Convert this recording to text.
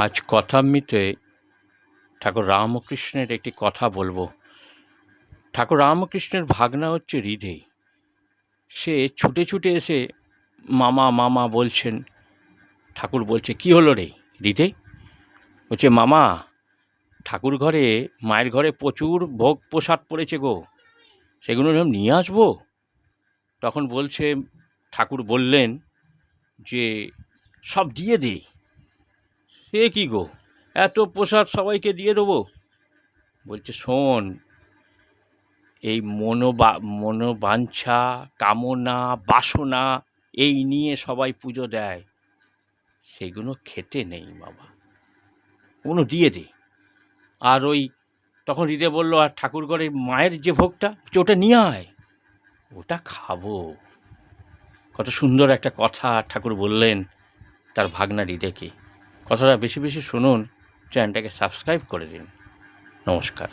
আজ কথামৃতে ঠাকুর রামকৃষ্ণের একটি কথা বলবো। ঠাকুর রামকৃষ্ণের ভাগনা হচ্ছে হৃদয়। সে ছুটে ছুটে এসে মামা মামা বলছেন। ঠাকুর বলছে, কি হলো রে হৃদয়? বলছে, মামা, ঠাকুর ঘরে, মায়ের ঘরে প্রচুর ভোগ প্রসাদ পড়েছে গো, সেগুলো নিয়ে আসবো? তখন বলছে, ঠাকুর বললেন যে সব দিয়ে দে। সে কি গো, এত প্রসাদ সবাইকে দিয়ে দেবো? বলছে, শোন, এই মনোবাঞ্ছা, কামনা, বাসনা এই নিয়ে সবাই পুজো দেয়, সেগুলো খেতে নেই বাবা, ওগুলো দিয়ে দে। আর ওই তখন হৃদয় বললো, আর ঠাকুর ঘরে মায়ের যে ভোগটা, ওটা নিয়ে আয়, ওটা খাবো। কত সুন্দর একটা কথা ঠাকুর বললেন তার ভাগনা হৃদয়কে। কথাটা বেশি বেশি শুনুন, চ্যানেলটাকে সাবস্ক্রাইব করে দিন। নমস্কার।